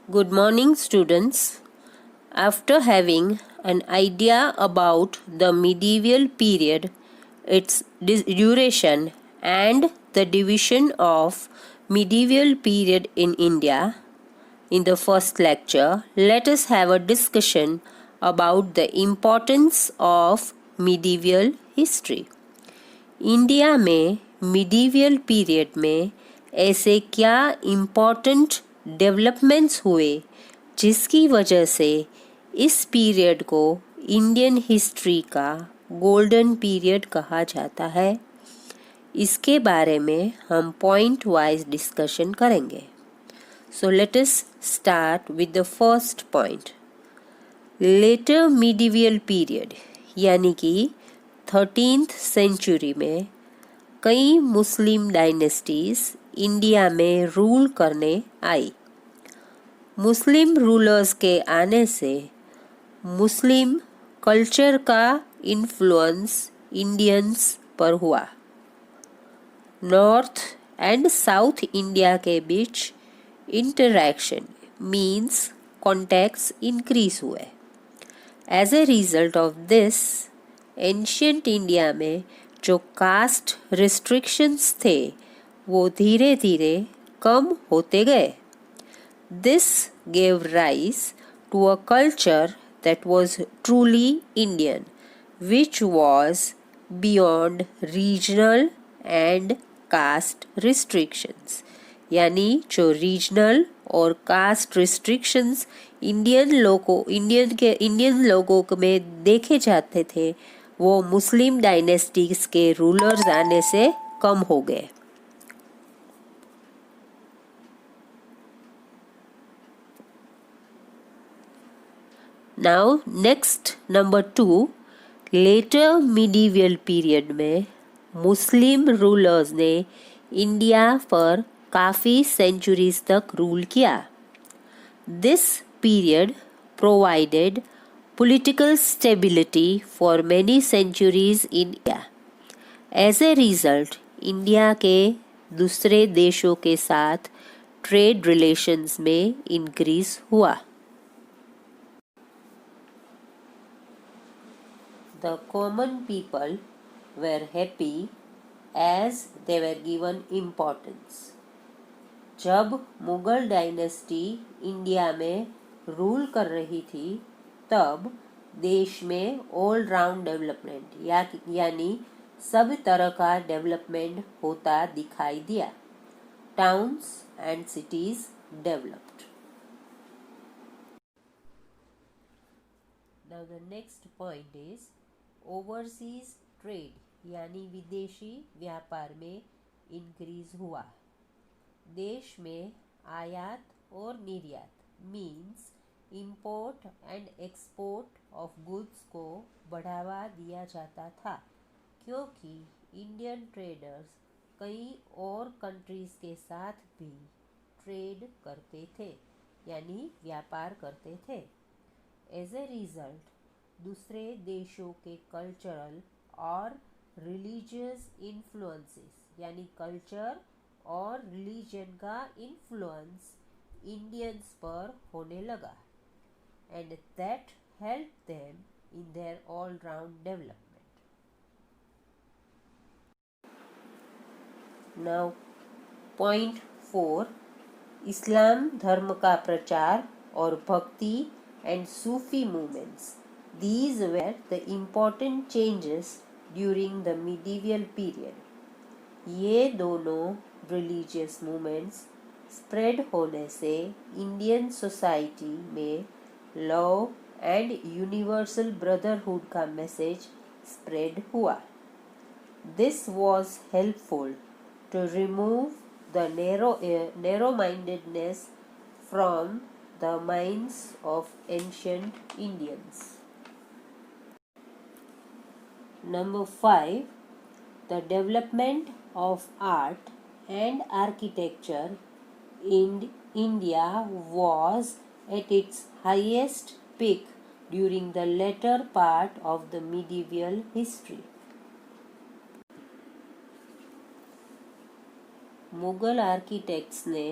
Good morning, students. After having an idea about the medieval period, its duration, and the division of medieval period in India, in the first lecture, let us have a discussion about the importance of medieval history. India में medieval period में ऐसे क्या important developments हुए जिसकी वजह से इस period को इंडियन हिस्ट्री का गोल्डन पीरियड कहा जाता है, इसके बारे में हम पॉइंट वाइज डिस्कशन करेंगे. So let us start with the first point. Later medieval period यानी कि 13th सेंचुरी में कई मुस्लिम डायनेस्टीज इंडिया में रूल करने आई. मुस्लिम रूलर्स के आने से मुस्लिम कल्चर का इन्फ्लुएंस इंडियंस पर हुआ. नॉर्थ एंड साउथ इंडिया के बीच इंटरैक्शन मीन्स कॉन्टैक्ट्स इंक्रीज हुए. As a result of this ancient India में जो कास्ट रिस्ट्रिक्शंस थे वो धीरे धीरे कम होते गए. This gave rise to a culture that was truly Indian, which was beyond regional and caste restrictions. यानी जो रीजनल और कास्ट रिस्ट्रिक्शंस इंडियन लोगों में देखे जाते थे वो मुस्लिम डायनेस्टीज के रूलर्स आने से कम हो गए. Now next number 2, later medieval period में मुस्लिम रूलर्स ने इंडिया पर काफ़ी सेंचुरीज तक रूल किया. This period provided political stability for many centuries in India. As a result, India के दूसरे देशों के साथ ट्रेड रिलेशंस में इंक्रीज हुआ. The common people were happy as they were given importance. जब मुगल डायनेस्टी इंडिया में रूल कर रही थी तब देश में ऑल राउंड डेवलपमेंट यानी सब तरह का डेवलपमेंट होता दिखाई दिया. Towns and cities developed. Now the next point is overseas trade यानी विदेशी व्यापार में इंक्रीज हुआ. देश में आयात और निर्यात means import and export of goods को बढ़ावा दिया जाता था क्योंकि इंडियन ट्रेडर्स कई और कंट्रीज के साथ भी ट्रेड करते थे यानी व्यापार करते थे. एज ए रिजल्ट दूसरे देशों के कल्चरल और रिलीजियस इन्फ्लुएंसेस यानी कल्चर और रिलीजन का इन्फ्लुएंस इंडियंस पर होने लगा. And that helped them in their all-round development. Now, point 4, इस्लाम धर्म का प्रचार और भक्ति and Sufi movements. These were the important changes during the medieval period. ये दोनों religious movements spread होने से इंडियन सोसाइटी में लव एंड यूनिवर्सल ब्रदरहुड का मैसेज स्प्रेड हुआ. This was helpful to remove the narrow mindedness from the minds of ancient Indians. Number 5, the development of art and architecture in India was at its highest peak during the latter part of the medieval history. Mughal architects ने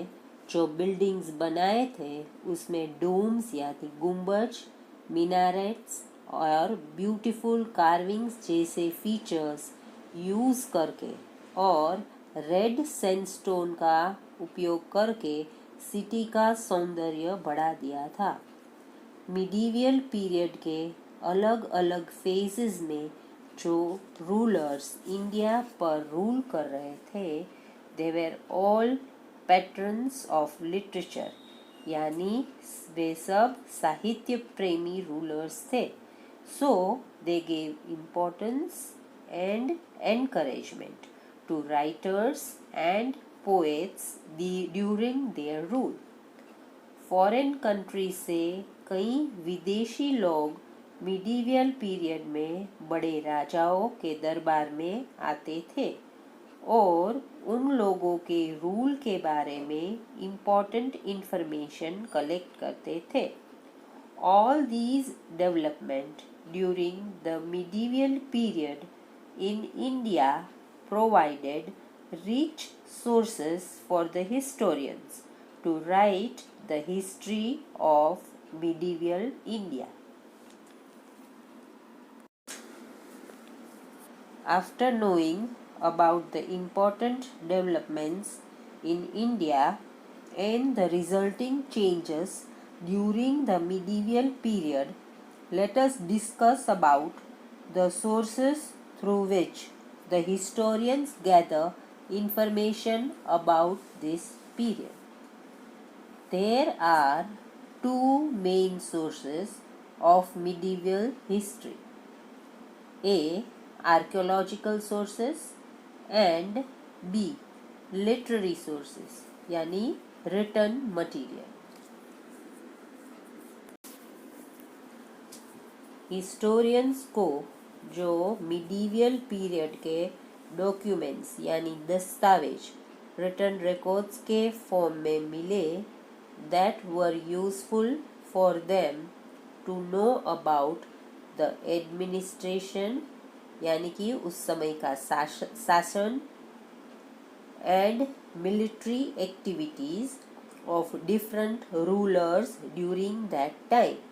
जो buildings बनाए थे उसमें डोम्स यानी गुंबज, मीनारेट्स और beautiful carvings जैसे features use करके और रेड सैंडस्टोन का उपयोग करके सिटी का सौंदर्य बढ़ा दिया था। मिडीवियल पीरियड के अलग अलग फेजेस में जो रूलर्स इंडिया पर रूल कर रहे थे, they were all patrons of literature, यानी वे सब साहित्य प्रेमी रूलर्स थे। So they gave importance and encouragement to writers and poets during their rule. Foreign country से कई विदेशी लोग मिडीवियल पीरियड में बड़े राजाओं के दरबार में आते थे और उन लोगों के रूल के बारे में इम्पोर्टेंट इंफॉर्मेशन कलेक्ट करते थे। All these development during the medieval period in India provided rich sources for the historians to write the history of medieval India. After knowing about the important developments in India and the resulting changes during the medieval period, let us discuss about the sources through which the historians gather information about this period. There are two main sources of medieval history: A. Archaeological sources and B. Literary sources, यानी written material. Historians को जो medieval period के documents यानी दस्तावेज written records के form में मिले, that were useful for them to know about the administration, यानी कि उस समय का शासन and military activities of different rulers during that time.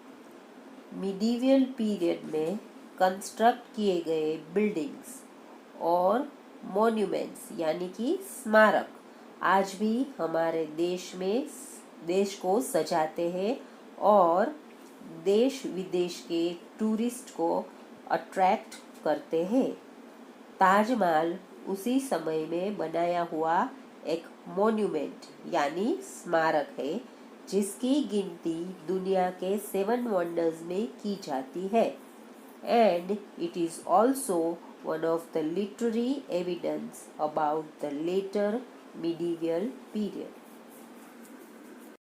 Medieval period में कंस्ट्रक्ट किए गए बिल्डिंग्स और मॉन्यूमेंट्स यानी कि स्मारक आज भी हमारे देश को सजाते हैं और देश विदेश के टूरिस्ट को अट्रैक्ट करते हैं। ताजमहल उसी समय में बनाया हुआ एक मॉन्यूमेंट यानी स्मारक है जिसकी गिनती दुनिया के 7 वंडर्स में की जाती है and it is also one of the literary evidence about the later medieval period.